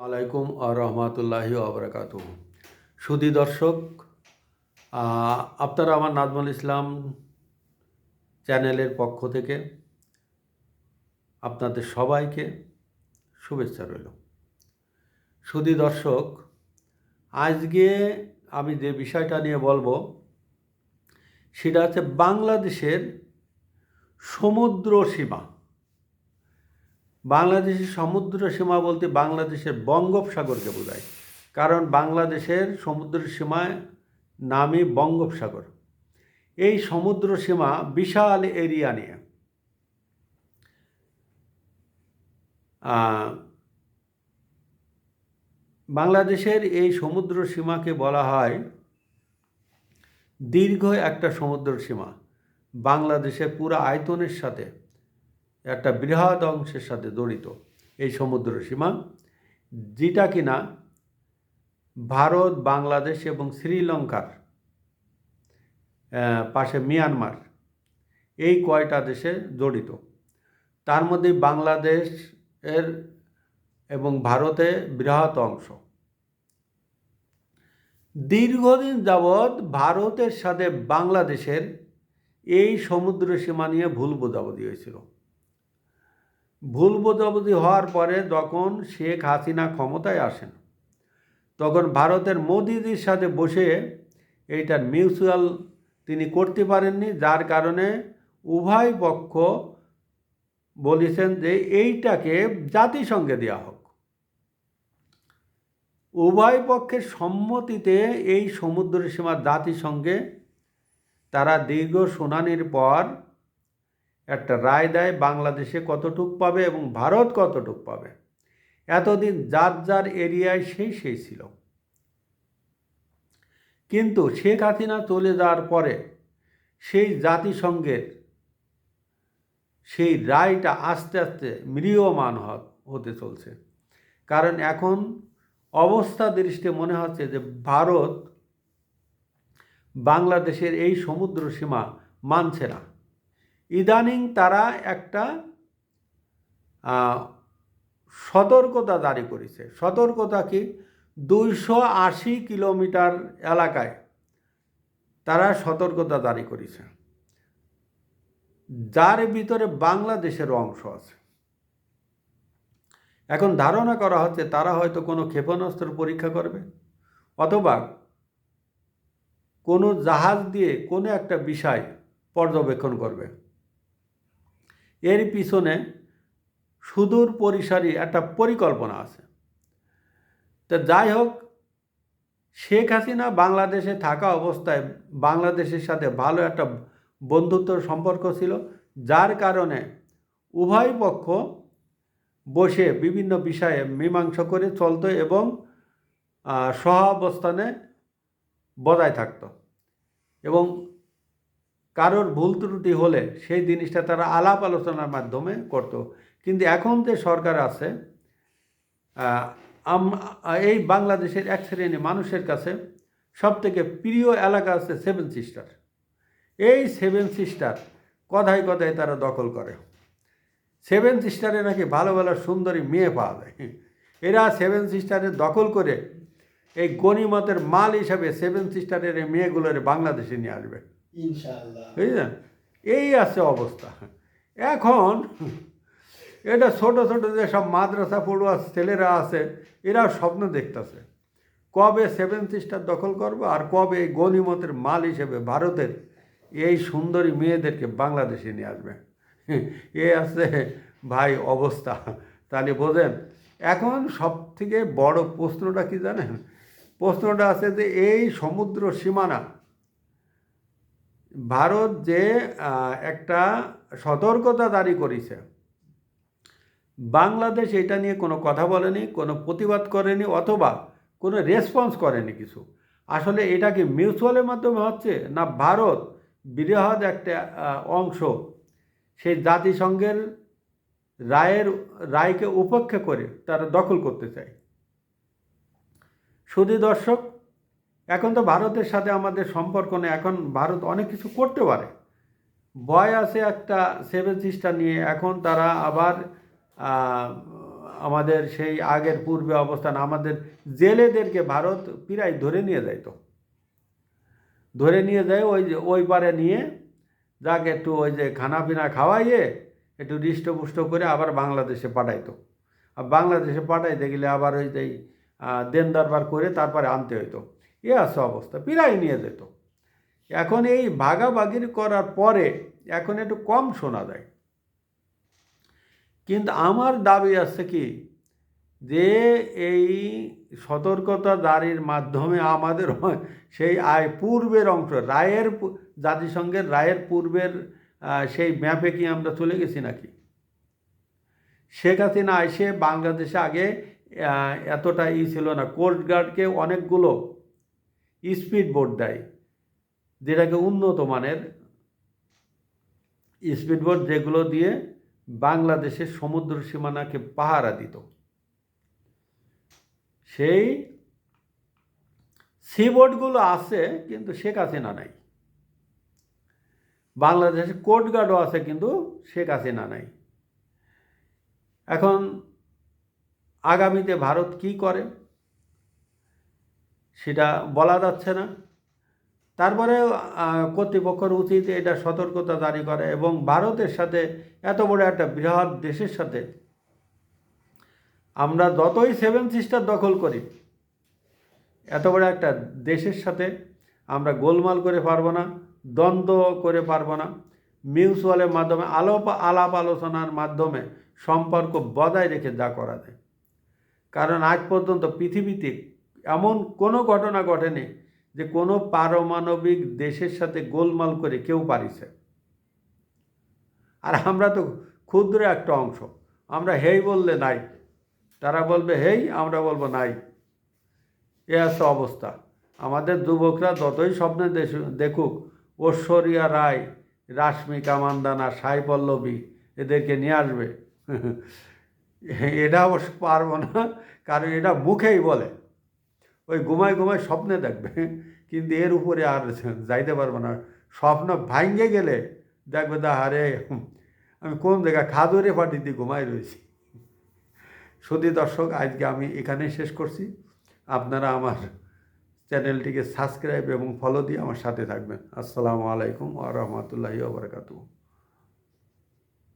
আলাইকুম রহমতুল্লাহি আবরাকাতুহ। সুধী দর্শক, আপনারা আমার নাজমুল ইসলাম চ্যানেলের পক্ষ থেকে আপনাদের সবাইকে শুভেচ্ছা রইল। সুধী দর্শক, আজকে আমি যে বিষয়টা নিয়ে বলবো সেটা হচ্ছে বাংলাদেশের সমুদ্র সীমা। বাংলাদেশের সমুদ্র সীমা বলতে বাংলাদেশের বঙ্গোপসাগরকে বোঝায়, কারণ বাংলাদেশের সমুদ্র সীমায় নামই বঙ্গোপসাগর। এই সমুদ্র সীমা বিশাল এরিয়া নিয়ে। বাংলাদেশের এই সমুদ্র সীমাকে বলা হয় দীর্ঘ একটা সমুদ্র সীমা। বাংলাদেশের পুরো আয়তনের সাথে একটা বৃহৎ অংশের সাথে জড়িত এই সমুদ্র সীমা, যেটা কিনা ভারত, বাংলাদেশ এবং শ্রীলঙ্কার পাশে মিয়ানমার, এই কয়টা দেশে জড়িত। তার মধ্যে বাংলাদেশ এর এবং ভারতে বৃহৎ অংশ। দীর্ঘদিন যাবৎ ভারতের সাথে বাংলাদেশের এই সমুদ্র সীমা নিয়ে ভুল বোঝাবুঝি হয়েছিল। ভুল বোঝাবুঝি হওয়ার পরে যখন শেখ হাসিনা ক্ষমতায় আসেন, তখন ভারতের মোদিজির সাথে বসে এইটার মিউচুয়াল তিনি করতে পারেননি, যার কারণে উভয় পক্ষ বলেছেন যে এইটাকে জাতিসংঘে দেওয়া হোক। উভয় পক্ষের সম্মতিতে এই সমুদ্র সীমা জাতিসংঘে তারা দীর্ঘ শুনানির পর একটা রায় দেয়, বাংলাদেশে কতটুক পাবে এবং ভারত কতটুক পাবে। এতদিন যার যার এরিয়ায় সেই ছিল, কিন্তু শেখ হাসিনা চলে যাওয়ার পরে সেই জাতিসংঘের সেই রায়টা আস্তে আস্তে ম্রিয়মাণ হতে চলছে। কারণ এখন অবস্থা দৃষ্টে মনে হচ্ছে যে ভারত বাংলাদেশের এই সমুদ্র সীমা মানছে না। ইদানিং তারা একটা সতর্কতা জারি করেছে। সতর্কতা কি? 280 কিলোমিটার এলাকায় তারা সতর্কতা জারি করেছে, যার ভিতরে বাংলাদেশের অংশ আছে। এখন ধারণা করা হচ্ছে তারা হয়তো কোনো ক্ষেপণাস্ত্র পরীক্ষা করবে, অথবা কোনো জাহাজ দিয়ে কোনো একটা বিষয় পর্যবেক্ষণ করবে। এর পিছনে সুদূর পরিসরী একটা পরিকল্পনা আছে। তো যাই হোক, শেখ হাসিনা বাংলাদেশে থাকা অবস্থায় বাংলাদেশের সাথে ভালো একটা বন্ধুত্ব সম্পর্ক ছিল, যার কারণে উভয় পক্ষ বসে বিভিন্ন বিষয়ে মীমাংসা করে চলত এবং সহাবস্থানে বজায় থাকত, এবং কারোর ভুল ত্রুটি হলে সেই জিনিসটা তারা আলাপ আলোচনার মাধ্যমে করত। কিন্তু এখন যে সরকার আছে, এই বাংলাদেশের এক শ্রেণী মানুষের কাছে সবথেকে প্রিয় এলাকা আছে সেভেন সিস্টার। এই সেভেন সিস্টার কথায় কথায় তারা দখল করে। সেভেন সিস্টারে নাকি ভালো ভালো সুন্দরী মেয়ে পাওয়া যায়। এরা সেভেন সিস্টারের দখল করে এই গনিমতের মাল হিসাবে সেভেন সিস্টারের এই মেয়েগুলোর বাংলাদেশে নিয়ে আসবে ইনশাআল্লাহ, বুঝলেন? এই আছে অবস্থা এখন। এটা ছোট ছোট যেসব মাদ্রাসা পড়ুয়া ছেলেরা আছে, এরা স্বপ্ন দেখতেছে কবে সেভেন সিস্টার দখল করবো, আর কবে এই গনিমতের মাল হিসেবে ভারতের এই সুন্দরী মেয়েদেরকে বাংলাদেশে নিয়ে আসবে। এ আছে ভাই অবস্থা। তাহলে বোঝেন এখন সব থেকে বড় প্রশ্নটা কি জানেন? প্রশ্নটা আছে যে এই সমুদ্র সীমানা ভারত যে একটা সতর্কতা জারি করেছে, বাংলাদেশ এটা নিয়ে কোনো কথা বলেনি, কোনো প্রতিবাদ করেনি, অথবা কোনো রেসপন্স করেনি কিছু। আসলে এটা কি মিউচুয়ালের মাধ্যমে হচ্ছে, না ভারত বৃহৎ একটা অংশ সেই জাতিসংঘের রায়কে উপেক্ষা করে তারা দখল করতে চায়? শুধু দর্শক, এখন তো ভারতের সাথে আমাদের সম্পর্ক নেই। এখন ভারত অনেক কিছু করতে পারে। ভয় আছে একটা সেভেন সিস্টার নিয়ে। এখন তারা আবার আমাদের সেই আগের পূর্বে অবস্থান, আমাদের জেলেদেরকে ভারত প্রায় ধরে নিয়ে যাইতো, ধরে নিয়ে যায় ওই পারে নিয়ে যাকে একটু ওই যে খানাপিনা খাওয়াইয়ে একটু হৃষ্টপুষ্ট করে আবার বাংলাদেশে পাঠাইতো। আর বাংলাদেশে পাঠাইতে গেলে আবার ওই যে দেন দরবার করে তারপরে আনতে হইতো। এ আছে অবস্থা, প্রায় নিয়ে যেত। এখন এই ভাগাভাগি করার পরে এখন একটু কম শোনা যায়, কিন্তু আমার দাবি আছে কি যে এই সতর্কতা জারির মাধ্যমে আমাদের সেই পূর্বের অংশ জাতিসংঘের রায়ের পূর্বের সেই ম্যাপে কি আমরা চলে গেছি নাকি? শেখ হাসিনা এসে বাংলাদেশে আগে এতটা ছিল না, কোস্টগার্ডকে অনেকগুলো স্পিড বোট দেয়, যেটাকে উন্নত মানের স্পিড বোট, যেগুলো দিয়ে বাংলাদেশের সমুদ্র সীমানাকে পাহারা দিত। সেই সিবোটগুলো আছে, কিন্তু শেখ হাসিনা নাই। বাংলাদেশে কোস্টগার্ডও আছে, কিন্তু শেখ হাসিনা নাই। এখন আগামীতে ভারত কি করে সেটা বলা যাচ্ছে না। তারপরে কর্তৃপক্ষের উচিত এটা সতর্কতা জারি করে, এবং ভারতের সাথে, এত বড় একটা বৃহৎ দেশের সাথে আমরা যতই সেভেন সিস্টার দখল করি, এত বড় একটা দেশের সাথে আমরা গোলমাল করে পারবো না, দ্বন্দ্ব করে পারবো না। মিউচুয়ালের মাধ্যমে আলাপ আলোচনার মাধ্যমে সম্পর্ক বজায় রেখে যা করা যায়। কারণ আজ পর্যন্ত পৃথিবীতে এমন কোনো ঘটনা ঘটেনি যে কোনো পারমাণবিক দেশের সাথে গোলমাল করে কেউ পারিছে। আর আমরা তো ক্ষুদ্র একটা অংশ। আমরা হেই বললে নাই, তারা বলবে হেই, আমরা বলবো নাই। এ আছে অবস্থা। আমাদের যুবকরা যতই স্বপ্নে দেখুক ঐশ্বরিয়া রায়, রাশ্মিকা মান্দানা, সাই পল্লবী এদেরকে নিয়ে আসবে, এটা অবশ্য পারবো না, কারণ এটা মুখেই বলে, ওই ঘুমায় ঘুমায় স্বপ্নে দেখবে, কিন্তু এর উপরে আর যাইতে পারবো না। স্বপ্ন ভাঙ্গে গেলে দেখবে আরে আমি কোন জায়গায় খাদরে ফাটি দিয়ে ঘুমাই রয়েছি। শুধু দর্শক, আজকে আমি এখানেই শেষ করছি। আপনারা আমার চ্যানেলটিকে সাবস্ক্রাইব এবং ফলো দিয়ে আমার সাথে থাকবেন। আসসালামু আলাইকুম ওয়া রাহমাতুল্লাহি ওয়া বারাকাতুহু।